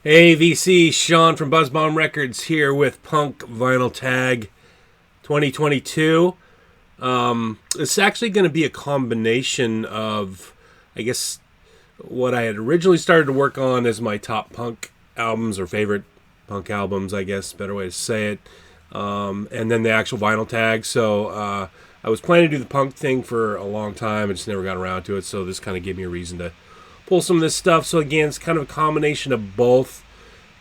Hey VC, Sean from Buzzbomb Records here with Punk Vinyl Tag 2022. It's actually going to be a combination of, I guess, what I had originally started to work on as my top punk albums or favorite punk albums, I guess, better way to say it, and then the actual vinyl tag. So I was planning to do the punk thing for a long time. I just never got around to it, so this kind of gave me a reason to pull some of this stuff. So again, it's kind of a combination of both.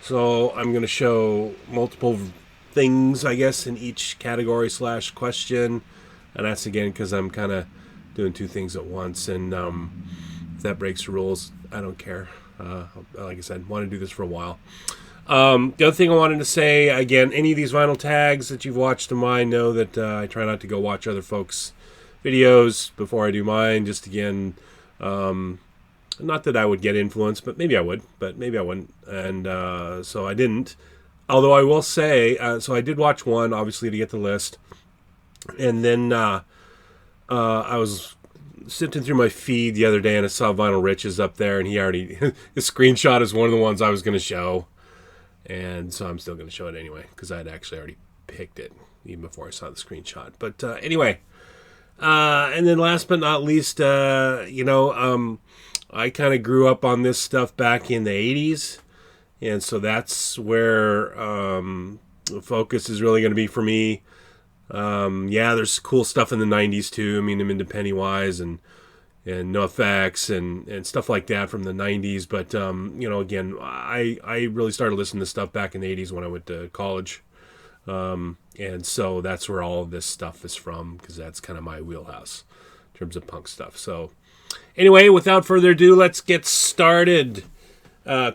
So I'm going to show multiple things, I guess, in each category / question. And that's, again, because I'm kind of doing two things at once. And if that breaks the rules, I don't care. Like I said, want to do this for a while. The other thing I wanted to say, again, any of these vinyl tags that you've watched of mine know that I try not to go watch other folks' videos before I do mine. Just, again, not that I would get influenced, but maybe I would, but maybe I wouldn't. And so I didn't. Although I will say, so I did watch one, obviously, to get the list. And then I was sifting through my feed the other day, and I saw Vinyl Riches up there, and he already, his screenshot is one of the ones I was going to show. And so I'm still going to show it anyway, because I had actually already picked it, even before I saw the screenshot. But anyway, and then last but not least, I kind of grew up on this stuff back in the 80s, and so that's where the focus is really going to be for me. There's cool stuff in the 90s too. I mean, I'm into Pennywise and NoFX and stuff like that from the 90s. But, again, I really started listening to stuff back in the 80s when I went to college. And so that's where all of this stuff is from, because that's kind of my wheelhouse in terms of punk stuff. So anyway, without further ado, let's get started.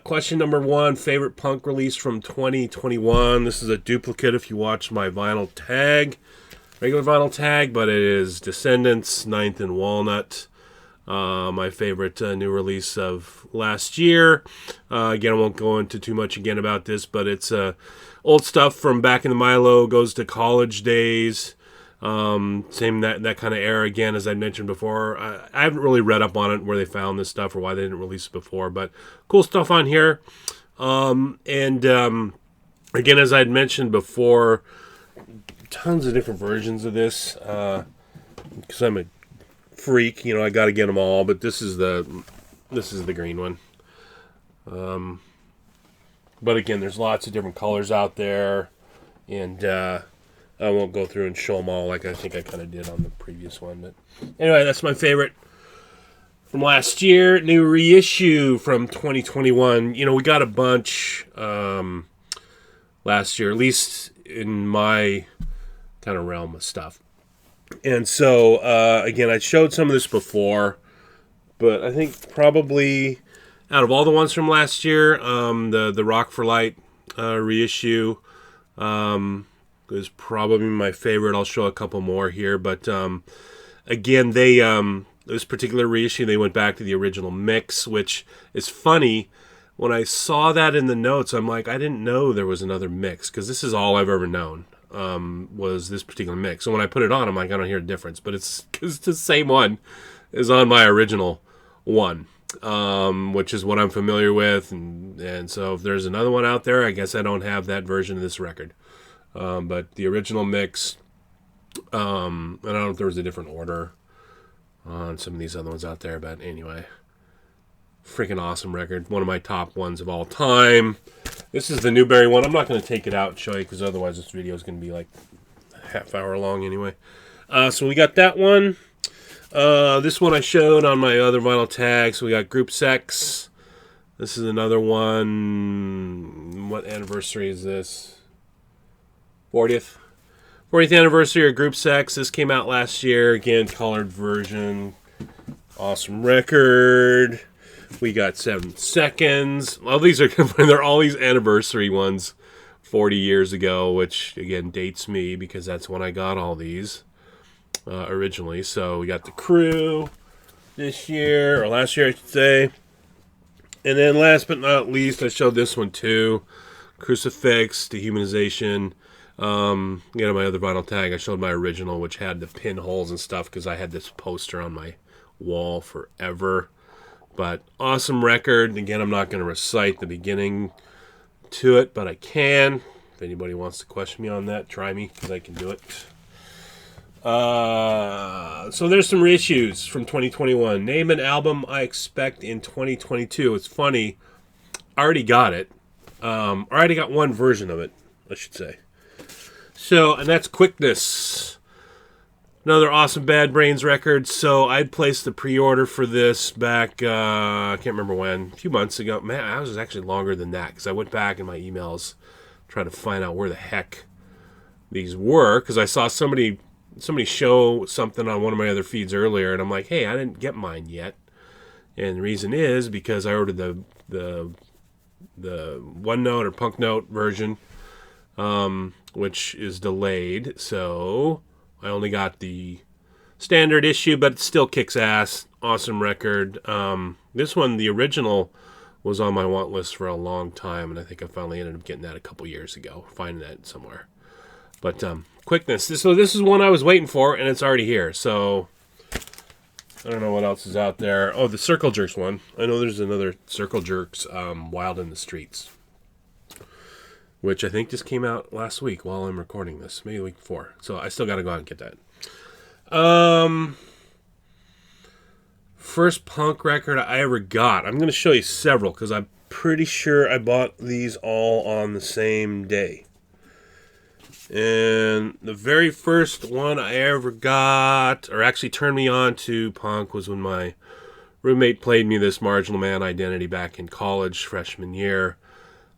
Question number 1, favorite punk release from 2021. This is a duplicate if you watch my vinyl tag, regular vinyl tag, but it is Descendants, Ninth and Walnut. My favorite new release of last year. Again, I won't go into too much again about this, but it's old stuff from back in the Milo, goes to college days. Same that kind of era again, as I mentioned before. I haven't really read up on it, where they found this stuff or why they didn't release it before, but cool stuff on here. Again, as I'd mentioned before, tons of different versions of this, because I'm a freak, I got to get them all, but this is the green one. But again, there's lots of different colors out there, and I won't go through and show them all like I think I kind of did on the previous one. But anyway, that's my favorite from last year. New reissue from 2021. We got a bunch last year, at least in my kind of realm of stuff. And so, again, I showed some of this before, but I think probably out of all the ones from last year, the Rock for Light reissue is probably my favorite. I'll show a couple more here, but again, they this particular reissue, they went back to the original mix, which is funny. When I saw that in the notes, I'm like, I didn't know there was another mix, because this is all I've ever known, was this particular mix. So when I put it on, I'm like, I don't hear a difference, but it's because the same one is on my original one, which is what I'm familiar with, and so if there's another one out there, I guess I don't have that version of this record. But the original mix, I don't know if there was a different order on some of these other ones out there, but anyway, freaking awesome record. One of my top ones of all time. This is the Newberry one. I'm not going to take it out and show you, because otherwise this video is going to be like a half hour long anyway. So we got that one. This one I showed on my other vinyl tag. So we got Group Sex. This is another one. What anniversary is this? 40th anniversary of Group Sex. This came out last year. Again, colored version. Awesome record. We got 7 Seconds. All these are, they're all these anniversary ones 40 years ago, which again dates me, because that's when I got all these originally. So we got The Crew this year, or last year I should say. And then last but not least, I showed this one too. Crucifix, Dehumanization. My other vinyl tag, I showed my original, which had the pinholes and stuff, because I had this poster on my wall forever. But awesome record. Again, I'm not going to recite the beginning to it, but I can. If anybody wants to question me on that, try me, because I can do it. So there's some reissues from 2021. Name an album I expect in 2022. It's funny, I already got it. I already got one version of it, I should say. So, and that's Quickness. Another awesome Bad Brains record. So I'd placed the pre-order for this back, I can't remember when, a few months ago. Man, I was actually longer than that, because I went back in my emails trying to find out where the heck these were, because I saw somebody show something on one of my other feeds earlier, and I'm like, hey, I didn't get mine yet. And the reason is because I ordered the OneNote or Punk Note version, which is delayed, so I only got the standard issue, but it still kicks ass. Awesome record. This one, the original, was on my want list for a long time, and I think I finally ended up getting that a couple years ago, finding that somewhere. But Quickness. So this is one I was waiting for, and it's already here. So I don't know what else is out there. Oh, the Circle Jerks one. I know there's another Circle Jerks, Wild in the Streets, which I think just came out last week while I'm recording this, maybe the week before. So I still got to go out and get that. First punk record I ever got. I'm going to show you several because I'm pretty sure I bought these all on the same day. And the very first one I ever got, or actually turned me on to punk, was when my roommate played me this Marginal Man Identity back in college, freshman year.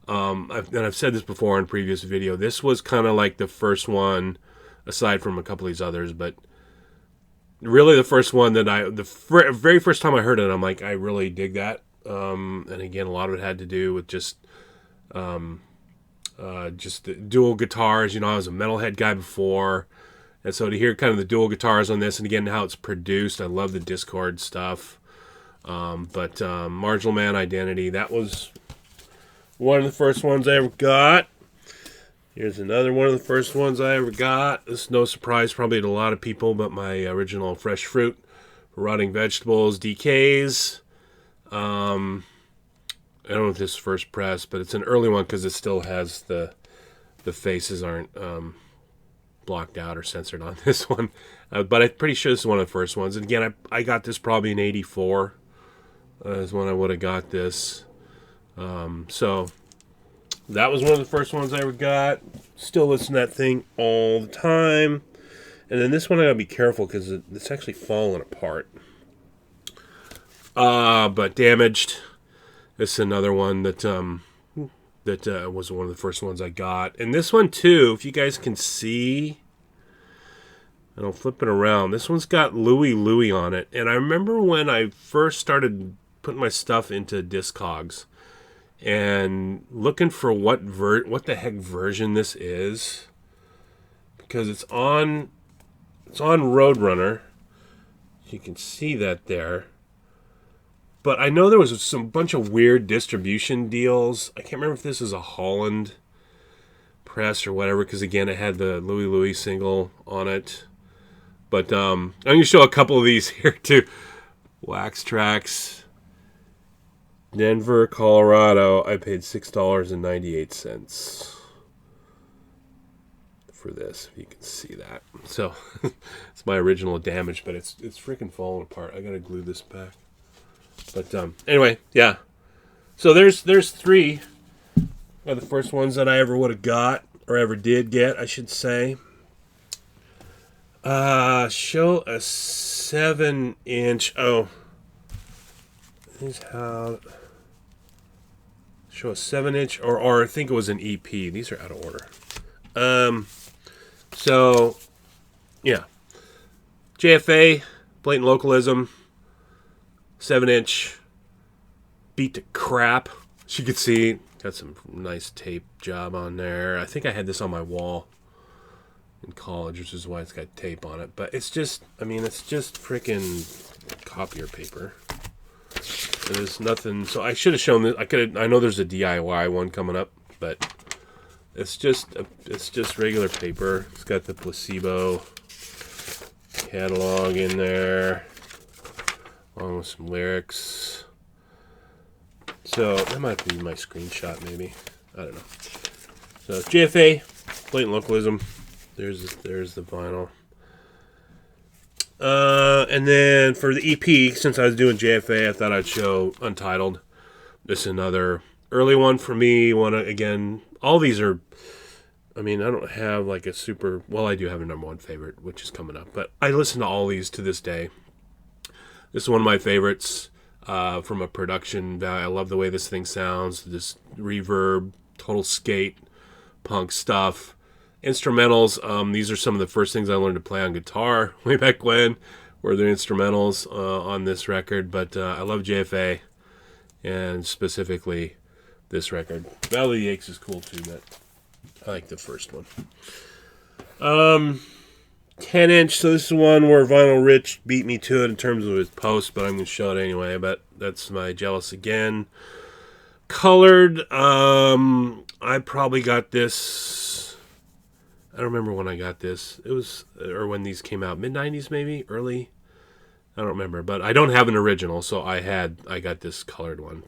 I've said this before in a previous video. This was kind of like the first one, aside from a couple of these others, but really the first one that very first time I heard it, I'm like, I really dig that. And again, a lot of it had to do with just the dual guitars. I was a metalhead guy before, and so to hear kind of the dual guitars on this, and again how it's produced, I love the Discord stuff. But Marginal Man Identity, that was one of the first ones I ever got. Here's another one of the first ones I ever got. This is no surprise probably to a lot of people, but my original Fresh Fruit for Rotting Vegetables, DKs. I don't know if this is first press, but it's an early one because it still has the faces aren't blocked out or censored on this one. But I'm pretty sure this is one of the first ones. And again, I got this probably in 84 is when I would have got this. So that was one of the first ones I ever got. Still listen to that thing all the time. And then this one I gotta be careful because it's actually falling apart. But Damaged. This is another one that was one of the first ones I got. And this one too, if you guys can see, and I'll flip it around. This one's got Louie Louie on it. And I remember when I first started putting my stuff into Discogs and looking for what the heck version this is, because it's on Roadrunner. You can see that there. But I know there was some bunch of weird distribution deals. I can't remember if this is a Holland press or whatever, because again, it had the Louie Louie single on it. But I'm going to show a couple of these here too. Wax Tracks. Denver, Colorado. I paid $6.98 for this, if you can see that. So it's my original Damage, but it's freaking falling apart. I gotta glue this back. But anyway, yeah. So there's three of the first ones that I ever would have got, or ever did get, I should say. Show a 7-inch. Oh, here's how. Show a 7-inch, or I think it was an EP. These are out of order. So, yeah. JFA, Blatant Localism, 7-inch, beat to crap. As you can see, got some nice tape job on there. I think I had this on my wall in college, which is why it's got tape on it. But it's just, it's just freaking copier paper. There's nothing. So I should have shown this. I know there's a DIY one coming up, but it's just regular paper. It's got the Placebo catalog in there, along with some lyrics. So that might be my screenshot, maybe. I don't know. So JFA, Blatant Localism. There's the vinyl. And then for the EP, since I was doing JFA, I thought I'd show Untitled. This is another early one for me. Again, all these are, I mean, I don't have like a super, well, I do have a number one favorite, which is coming up. But I listen to all these to this day. This is one of my favorites from a production value. I love the way this thing sounds. This reverb, total skate, punk stuff. Instrumentals, these are some of the first things I learned to play on guitar way back when, were the instrumentals on this record. But I love JFA, and specifically this record. Valley of the Aches is cool too, but I like the first one. 10-inch, so this is one where Vinyl Rich beat me to it in terms of his post, but I'm going to show it anyway. But that's my Jealous Again. Colored, I probably got this, I don't remember when I got this. It was, or when these came out, mid-90s maybe, early. I don't remember, but I don't have an original, so I got this colored one,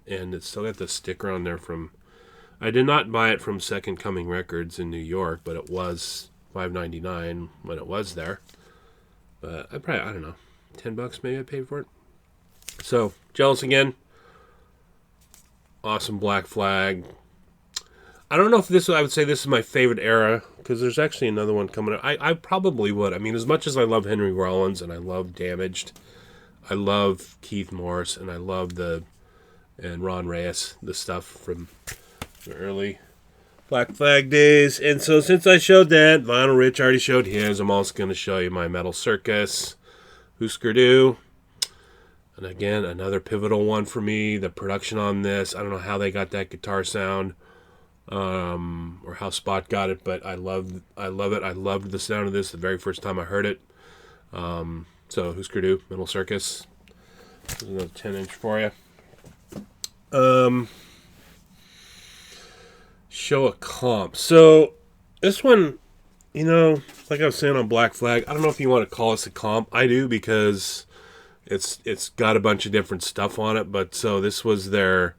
and it's still got the sticker on there from. I did not buy it from Second Coming Records in New York, but it was $5.99 when it was there. But I don't know, $10 maybe I paid for it. So Jealous Again, awesome Black Flag. I don't know if I would say this is my favorite era, because there's actually another one coming up. I probably would. I mean, as much as I love Henry Rollins and I love Damaged, I love Keith Morris, and I love and Ron Reyes, the stuff from the early Black Flag days. And so since I showed that, Vinyl Rich already showed his, I'm also going to show you my Metal Circus, Husker Du. And again, another pivotal one for me. The production on this, I don't know how they got that guitar sound. Or how Spot got it, but I love it. I loved the sound of this the very first time I heard it. So Husker Du, Metal Circus. There's another 10-inch for you. Show a comp. So this one, like I was saying on Black Flag, I don't know if you want to call this a comp. I do, because it's got a bunch of different stuff on it. But so this was their,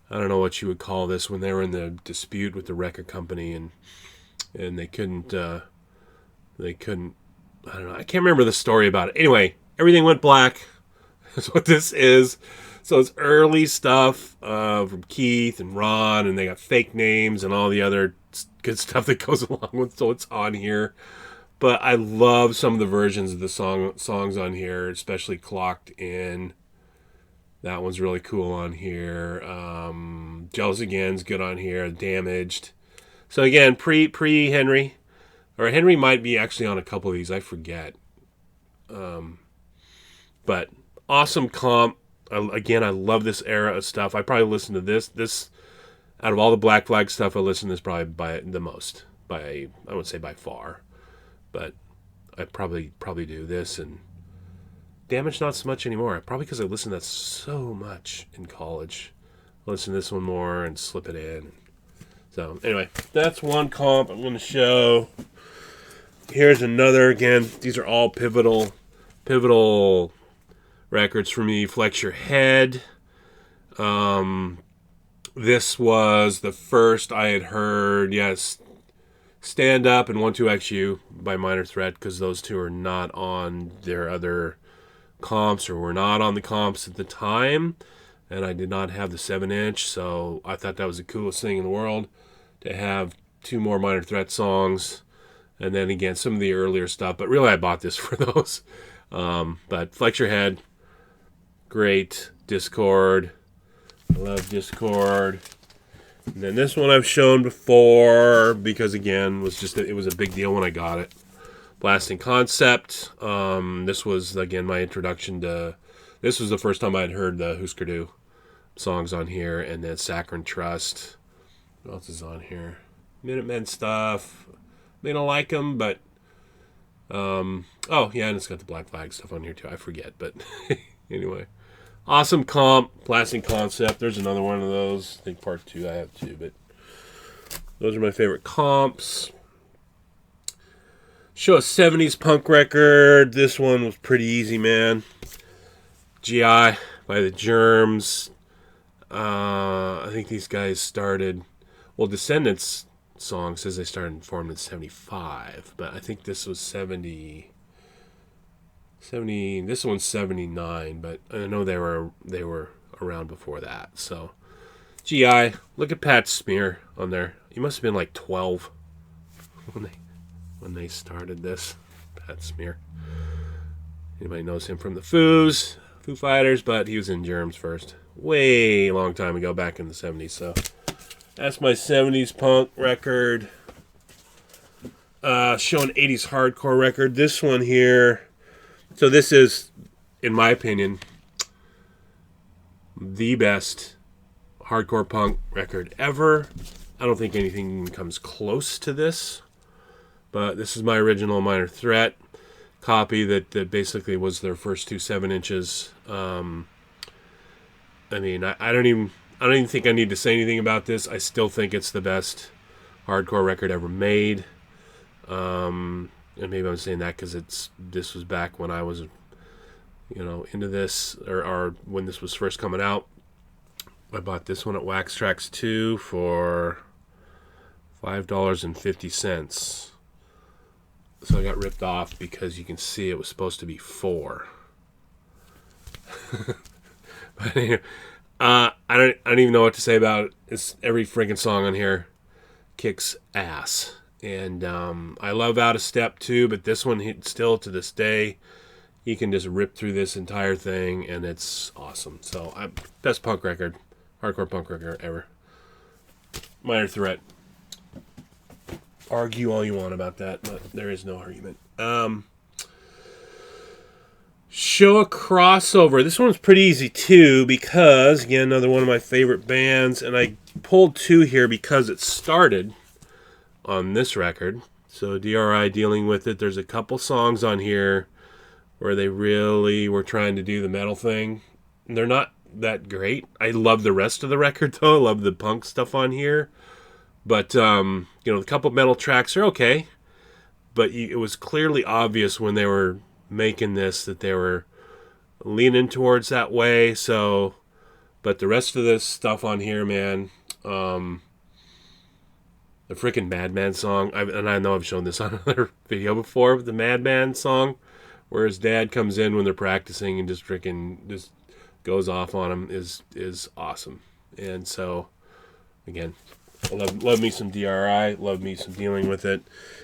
I don't know what you would call this, when they were in the dispute with the record company, and they couldn't, I don't know, I can't remember the story about it. Anyway, everything went black. That's what this is. So it's early stuff from Keith and Ron, and they got fake names and all the other good stuff that goes along with, so it's on here. But I love some of the versions of the songs on here, especially Clocked In. That one's really cool on here. Jealous Again's good on here. Damaged. So again, pre-Henry. Or Henry might be actually on a couple of these. I forget. But awesome comp. I love this era of stuff. I probably listen to this. Out of all the Black Flag stuff, I listen to this probably by the most. I wouldn't say by far. But I probably do this, and Damage not so much anymore. Probably because I listened to that so much in college. I listen to this one more and slip it in. So anyway, that's one comp I'm going to show. Here's another. Again, these are all pivotal records for me. Flex Your Head. This was the first I had heard. Yes, Stand Up and 12XU by Minor Threat, because those two are not on their other comps, or were not on the comps at the time, and I did not have the 7-inch, so I thought that was the coolest thing in the world to have two more Minor Threat songs, and then again some of the earlier stuff, but really I bought this for those. But Flex Your Head, great. Discord, I love Discord. And then this one I've shown before, because again it was a big deal when I got it. Blasting Concept. This was, again, my introduction to. This was the first time I'd heard the Husker Du songs on here, and then Saccharine Trust. What else is on here? Minutemen stuff. I mean, I like them, but. Oh, yeah, and it's got the Black Flag stuff on here too. I forget, but anyway. Awesome comp. Blasting Concept. There's another one of those. I think part 2 I have too, but. Those are my favorite comps. Show a 70s punk record. This one was pretty easy, man. GI by the Germs. I think these guys started Well, Descendants song says they started formed in 75, but I think this was 70. This one's 79, but I know they were around before that. So, GI, look at Pat's smear on there. He must have been like 12 when they started this. Pat Smear. Anybody knows him from the Foo Fighters, but he was in Germs first. Way long time ago, back in the 70s. So that's my 70s punk record. Showing 80s hardcore record. This one here. So this is, in my opinion, the best hardcore punk record ever. I don't think anything comes close to this. But this is my original Minor Threat copy that basically was their first 2 7-inches. I don't even think I need to say anything about this. I still think it's the best hardcore record ever made. And maybe I'm saying that because this was back when I was, into this or when this was first coming out. I bought this one at Wax Trax 2 for $5.50. So I got ripped off because you can see it was supposed to be 4. But anyway, I don't even know what to say about it. It's every freaking song on here kicks ass, and I love Out of Step too. But this one, still to this day, you can just rip through this entire thing, and it's awesome. So, best punk record, hardcore punk record ever. Minor Threat. Argue all you want about that, but there is no argument. Show a crossover. This one's pretty easy too because, again, another one of my favorite bands, and I pulled 2 here because it started on this record. So DRI dealing with it. There's a couple songs on here where they really were trying to do the metal thing. They're not that great. I love the rest of the record though. I love the punk stuff on here. But, a couple metal tracks are okay. But it was clearly obvious when they were making this that they were leaning towards that way. So, but the rest of this stuff on here, man, the freaking Madman song, and I know I've shown this on another video before, but the Madman song, where his dad comes in when they're practicing and just goes off on him, is awesome. And so, again, I love me some DRI, love me some dealing with it.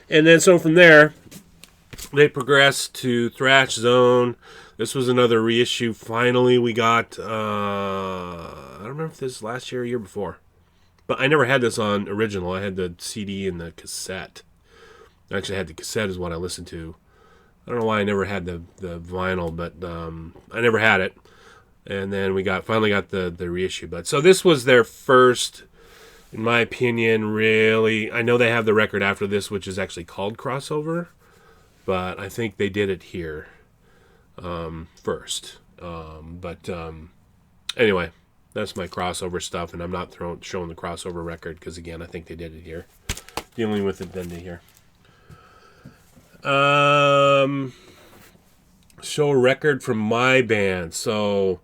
And then so from there, they progressed to Thrash Zone. This was another reissue. Finally, we got, I don't remember if this was last year or year before. But I never had this on original. I had the CD and the cassette. Actually, I had the cassette is what I listened to. I don't know why I never had the vinyl, but I never had it. And then we finally got the reissue. But so this was their first, in my opinion, really. I know they have the record after this, which is actually called Crossover, but I think they did it here first. Anyway, that's my crossover stuff, and I'm not showing the crossover record because, again, I think they did it here. Dealing with it, then to here. Show a record from my band. So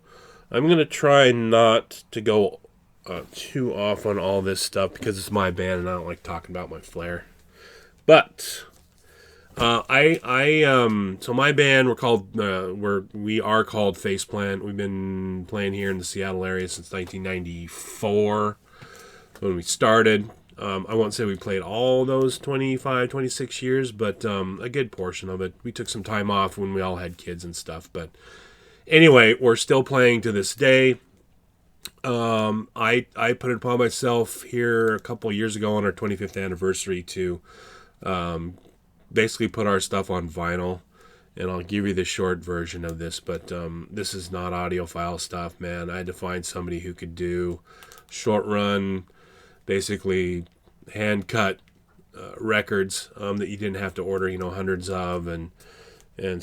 I'm going to try not to go too off on all this stuff because it's my band and I don't like talking about my flair. But so my band, we are called Faceplant. We've been playing here in the Seattle area since 1994 when we started. I won't say we played all those 25, 26 years, but a good portion of it. We took some time off when we all had kids and stuff. But anyway, we're still playing to this day. I put it upon myself here a couple years ago on our 25th anniversary to basically put our stuff on vinyl. And I'll give you the short version of this, but this is not audiophile stuff, man. I had to find somebody who could do short run, basically hand cut records that you didn't have to order, hundreds of, and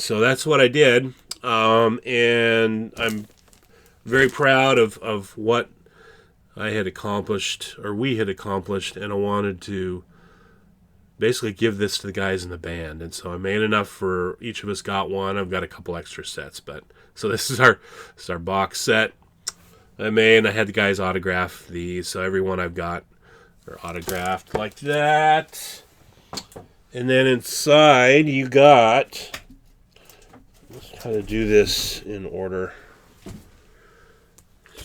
so that's what I did. And I'm very proud of what I had accomplished, or we had accomplished, and I wanted to basically give this to the guys in the band. And so I made enough for each of us got one. I've got a couple extra sets, but so this is our box set I made. I had the guys autograph these, so every one I've got They're autographed like that. And then inside you got, let's try to do this in order.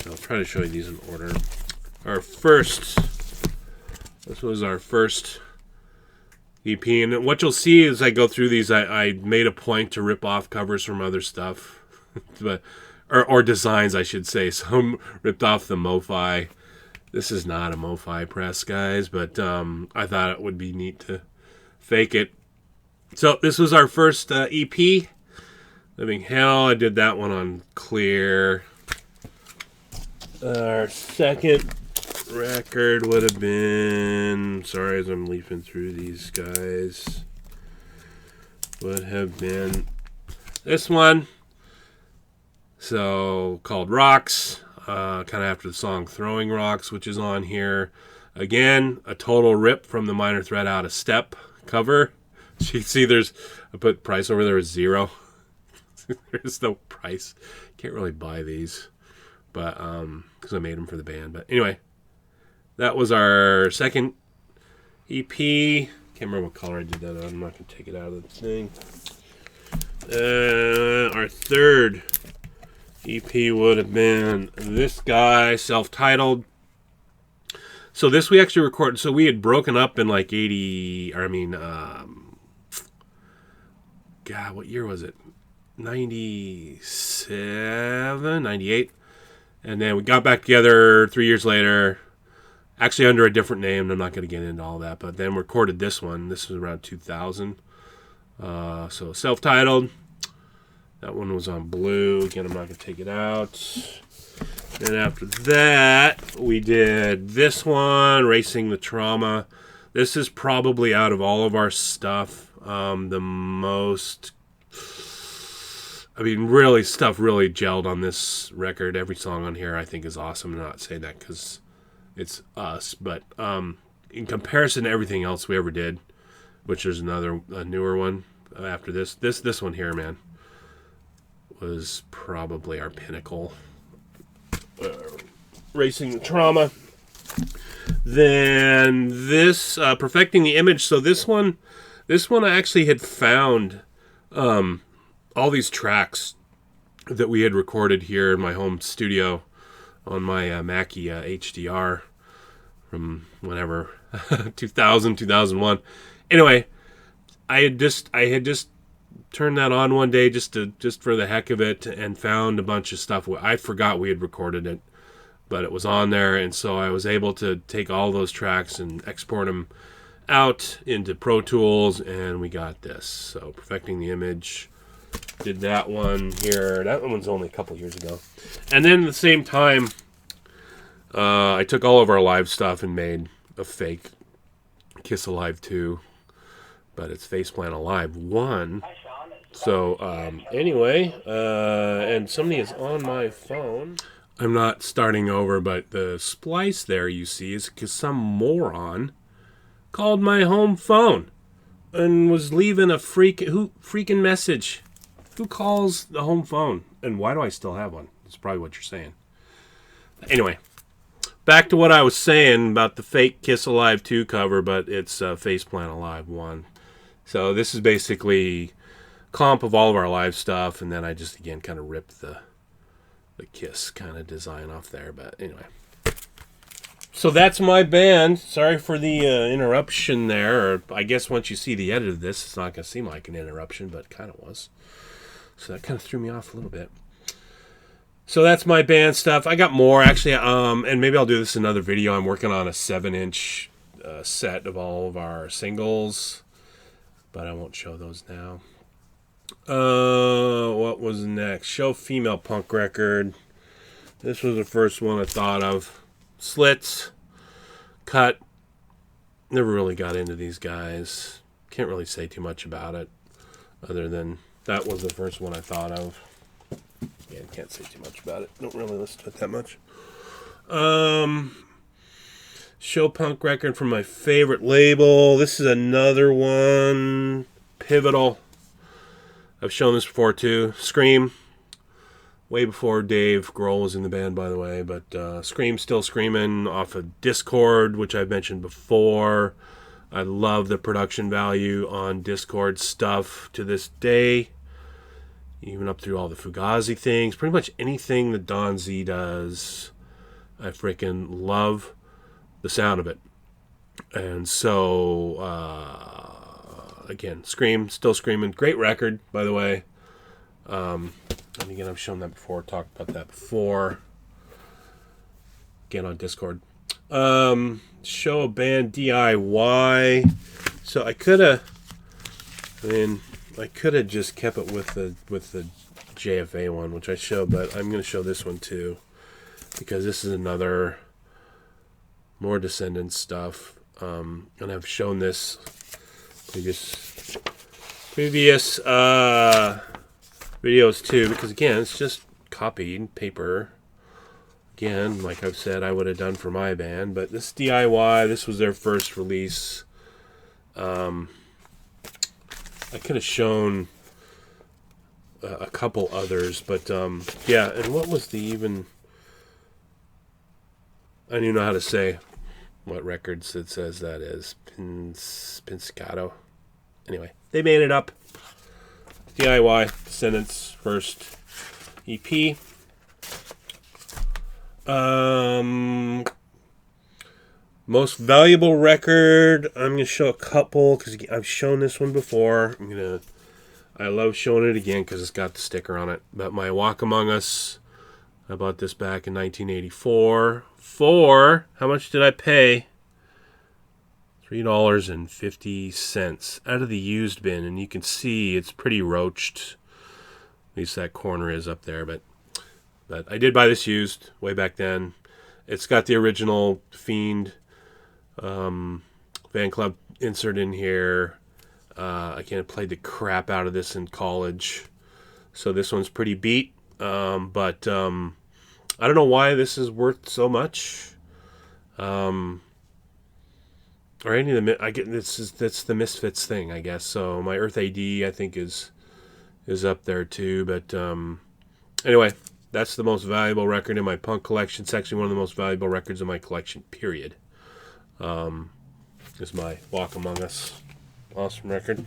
So I'll try to show you these in order. This was our first EP. And what you'll see as I go through these, I made a point to rip off covers from other stuff. or designs, I should say. Some ripped off the MoFi. This is not a MoFi press, guys, but I thought it would be neat to fake it. So this was our first EP, Living Hell. I did that one on clear. Our second record would have been, sorry as I'm leafing through these guys, would have been this one. So called Rocks, kind of after the song Throwing Rocks, which is on here. Again, a total rip from the Minor Threat Out of Step cover. You can see I put price over there as 0. There's no price. Can't really buy these, but because I made them for the band. But anyway, that was our second EP. Can't remember what color I did that on. I'm not going to take it out of the thing. Our third EP would have been this guy, self-titled. So this we actually recorded. So we had broken up in like God, what year was it? 97, 98. And then we got back together 3 years later, actually under a different name. I'm not going to get into all that, but then recorded this one. This was around 2000. So self-titled. That one was on blue. Again, I'm not going to take it out. Then after that, we did this one, Racing the Trauma. This is probably out of all of our stuff, the most, really stuff really gelled on this record. Every song on here I think is awesome. I'm not saying that because it's us, but in comparison to everything else we ever did, which is a newer one after this one here, man, was probably our pinnacle. Racing the Trauma. Then this Perfecting the Image. So this one I actually had found all these tracks that we had recorded here in my home studio on my Mackie HDR from whenever 2000 2001. Anyway, I had just turned that on one day just for the heck of it and found a bunch of stuff. I forgot we had recorded it, but it was on there, and so I was able to take all those tracks and export them out into Pro Tools, and we got this. So Perfecting the Image, did that one here. That one's only a couple years ago. And then at the same time, I took all of our live stuff and made a fake Kiss Alive 2, but it's Faceplant Alive 1. So, anyway, and somebody is on my phone. I'm not starting over, but the splice there you see is because some moron called my home phone and was leaving a freaking message. Who calls the home phone? And why do I still have one? That's probably what you're saying. Anyway, back to what I was saying about the fake Kiss Alive 2 cover, but it's Faceplant Alive 1. So this is basically comp of all of our live stuff, and then I just again kind of ripped the Kiss kind of design off there. But anyway, so that's my band. Sorry for the interruption there, or I guess once you see the edit of this, it's not going to seem like an interruption, but it kind of was. So that kind of threw me off a little bit. So that's my band stuff. I got more actually, and maybe I'll do this in another video. I'm working on a 7-inch set of all of our singles, but I won't show those now. What was next? Show Female Punk record. This was the first one I thought of. Slits. Cut. Never really got into these guys. Can't really say too much about it, other than that was the first one I thought of. Yeah, can't say too much about it. Don't really listen to it that much. Show Punk record from my favorite label. This is another one. Pivotal. I've shown this before too. Scream way before Dave Grohl was in the band, by the way. But Scream Still Screamin' off of Discord, which I've mentioned before. I love the production value on Discord stuff to this day. Even up through all the Fugazi things. Pretty much anything that Don Z does, I freaking love the sound of it. And so, again, Scream, Still Screaming. Great record, by the way. And again, I've shown that before, talked about that before. Again, on Discord. Show a band DIY. So I could have just kept it with the JFA one, which I showed, but I'm going to show this one too, because this is another more Descendants stuff. And I've shown this previous videos too, because again, it's just copied paper. Again, like I've said, I would have done for my band, but this DIY, this was their first release. I could have shown a couple others, but yeah. And what was the even? I don't even know how to say what records it says that is. Pinscato. Anyway, they made it up. DIY, Descendants, first EP. Most valuable record. I'm gonna show a couple because I've shown this one before. I love showing it again because it's got the sticker on it. But my Walk Among Us, I bought this back in 1984 for, how much did I pay? $3.50 out of the used bin, and you can see it's pretty roached. At least that corner is up there, but I did buy this used way back then. It's got the original Fiend fan club insert in here. Again, I played the crap out of this in college, so this one's pretty beat. But I don't know why this is worth so much. Or any of the, I get that's the Misfits thing, I guess. So my Earth AD, I think, is up there too. But anyway, that's the most valuable record in my punk collection. It's actually one of the most valuable records in my collection, period. Is my Walk Among Us. Awesome record.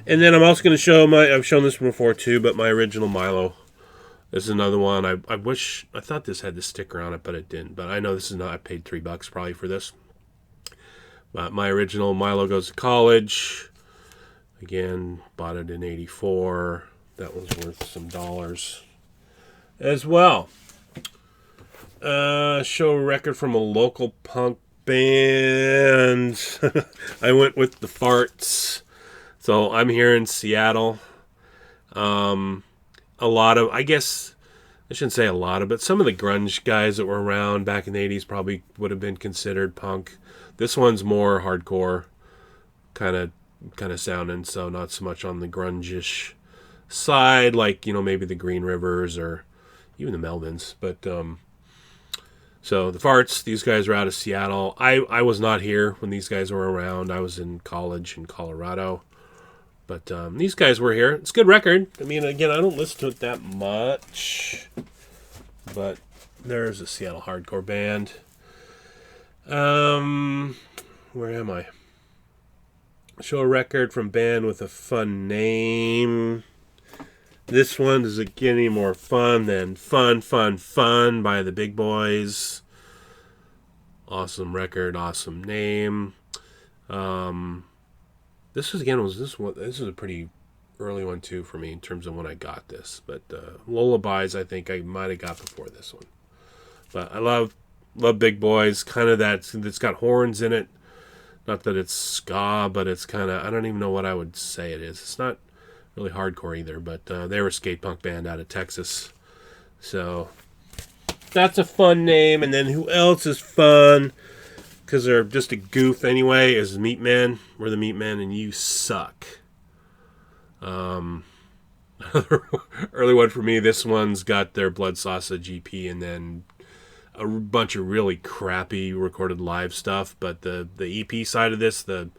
And then I'm also going to show I've shown this one before too, but my original Milo. This is another one. I thought this had the sticker on it, but it didn't. But I know this is not, I paid $3 probably for this. But my original Milo Goes to College. Again, bought it in 84. That was worth some dollars as well. Show a record from a local punk band. I went with the Farts. So I'm here in Seattle. A lot of, I guess, I shouldn't say a lot of, but some of the grunge guys that were around back in the 80s probably would have been considered punk. This one's more hardcore kind of sounding, so not so much on the grunge-ish side, like, maybe the Green Rivers or even the Melvins. But so the Farts, these guys are out of Seattle. I was not here when these guys were around. I was in college in Colorado. But these guys were here. It's a good record. I mean, again, I don't listen to it that much. But there's a Seattle hardcore band. Where am I? Show a record from band with a fun name. This one is getting more fun than Fun by the Big Boys. Awesome record, awesome name. This was a pretty early one too for me in terms of when I got this. But Lullabies, I think I might have got before this one. But I love Big Boys. Kind of it's got horns in it. Not that it's ska, but it's kind of, I don't even know what I would say it is. It's not really hardcore either, but they were a skate punk band out of Texas. So that's a fun name. And then who else is fun? Because they're just a goof anyway, is Meatmen. We're the Meatmen and you suck. Early one for me, this one's got their Blood Sausage EP and then a bunch of really crappy recorded live stuff. But the EP side of this, the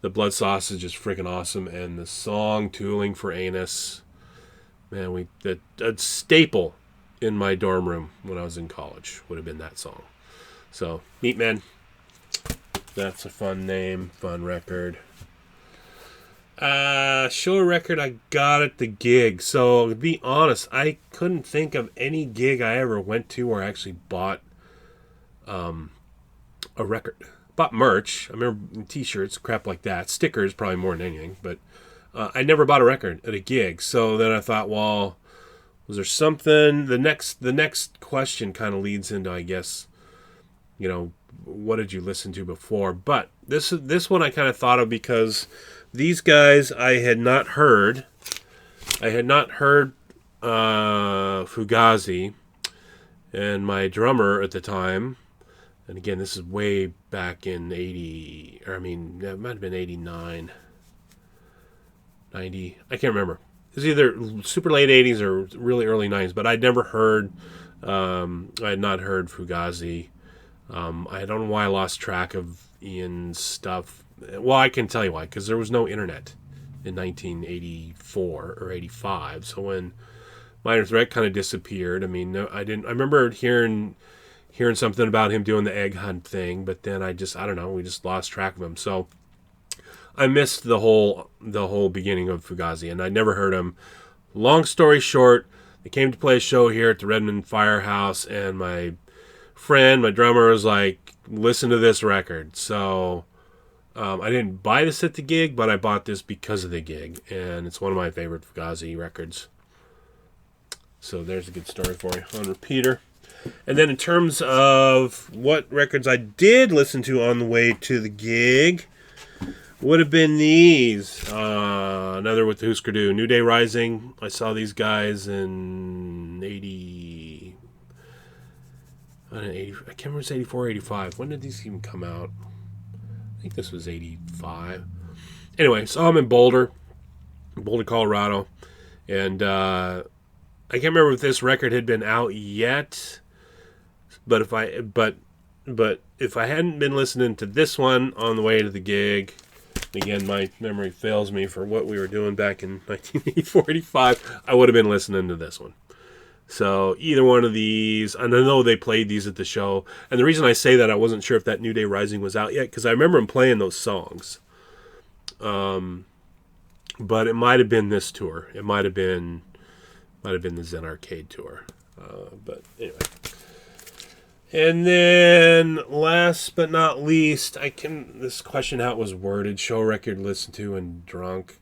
Blood Sausage is freaking awesome. And the song Tooling for Anus Man, a staple in my dorm room when I was in college would have been that song. So, Meatmen. That's a fun name, fun record. Show record I got at the gig. So, to be honest, I couldn't think of any gig I ever went to where I actually bought a record. Bought merch. I remember t-shirts, crap like that. Stickers, probably more than anything. But I never bought a record at a gig. So then I thought, well, was there something? The next question kind of leads into, I guess, what did you listen to before? But this one I kind of thought of because these guys I had not heard. I had not heard Fugazi, and my drummer at the time, and again, this is way back in 80, or I mean, it might have been 89, 90, I can't remember. It was either super late 80s or really early 90s, but I'd never heard, I had not heard Fugazi. I don't know why I lost track of Ian's stuff. Well, I can tell you why, because there was no internet in 1984 or 85. So when Minor Threat kind of disappeared, I mean, I didn't. I remember hearing something about him doing the egg hunt thing, but then I don't know. We just lost track of him. So I missed the whole beginning of Fugazi, and I never heard him. Long story short, they came to play a show here at the Redmond Firehouse, and my friend, my drummer, was like, listen to this record. So I didn't buy this at the gig, but I bought this because of the gig, and it's one of my favorite Fugazi records. So there's a good story for you on repeater. And then in terms of what records I did listen to on the way to the gig, would have been these. Another with the Husker Du. New Day Rising. I saw these guys in 80... I can't remember if it's 84 or 85. When did these even come out? I think this was 85. Anyway, saw them in Boulder, Colorado. And I can't remember if this record had been out yet. But if I hadn't been listening to this one on the way to the gig, again, my memory fails me for what we were doing back in 1984-85, I would have been listening to this one. So either one of these, and I know they played these at the show. And the reason I say that, I wasn't sure if that New Day Rising was out yet, because I remember them playing those songs. But it might have been this tour. It might have been the Zen Arcade tour. But anyway. And then, last but not least, this question how it was worded, show record listened to and drunk.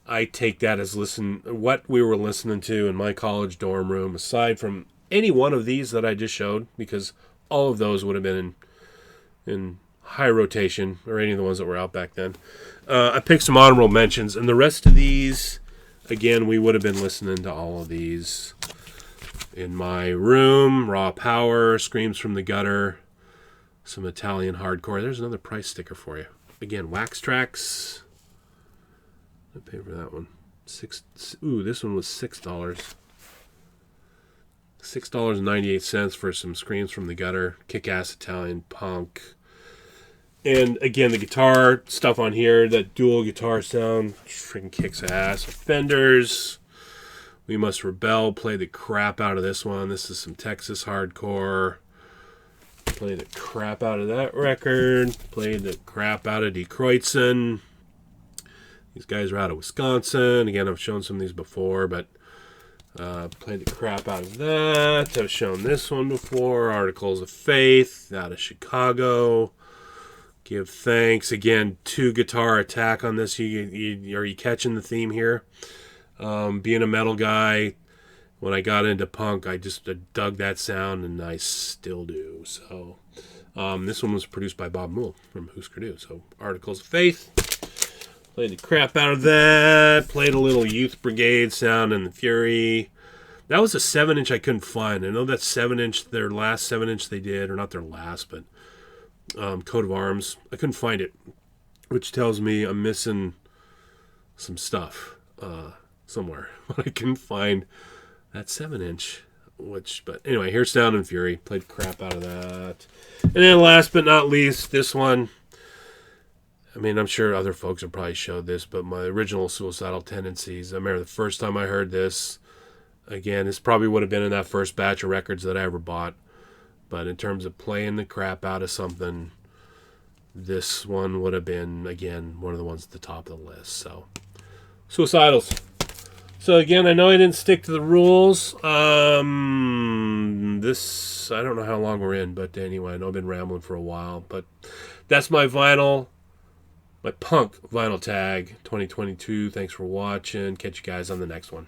I take that as what we were listening to in my college dorm room, aside from any one of these that I just showed, because all of those would have been in high rotation, or any of the ones that were out back then. I picked some honorable mentions, and the rest of these, again, we would have been listening to all of these in my room. Raw Power, Screams from the Gutter, some Italian hardcore. There's another price sticker for you. Again, Wax Trax. I paid for that one. This one was $6. $6.98 for some Screams from the Gutter, kick-ass Italian punk. And again, the guitar stuff on here, that dual guitar sound, freaking kicks ass. Fenders, We Must Rebel, play the crap out of this one. This is some Texas hardcore. Play the crap out of that record. Played the crap out of Die Kreuzen. These guys are out of Wisconsin. Again, I've shown some of these before, but played the crap out of that. I've shown this one before. Articles of Faith, out of Chicago. Give Thanks. Again, 2 guitar attack on this. Are you catching the theme here? Being a metal guy, when I got into punk, I just dug that sound, and I still do. So this one was produced by Bob Moole from Husker Du. So Articles of Faith. Played the crap out of that. Played a little Youth Brigade sound in the Fury. That was a 7-inch I couldn't find. I know that 7-inch, their last 7-inch they did, or not their last, but Coat of Arms. I couldn't find it, which tells me I'm missing some stuff somewhere. I couldn't find that 7-inch. But anyway, here's Sound and Fury. Played crap out of that. And then last but not least, this one. I mean, I'm sure other folks have probably showed this, but my original Suicidal Tendencies, I remember the first time I heard this, again, this probably would have been in that first batch of records that I ever bought. But in terms of playing the crap out of something, this one would have been, again, one of the ones at the top of the list. So, Suicidals. So again, I know I didn't stick to the rules. This, I don't know how long we're in, but anyway, I know I've been rambling for a while. But that's my vinyl, my punk vinyl tag 2022. Thanks for watching. Catch you guys on the next one.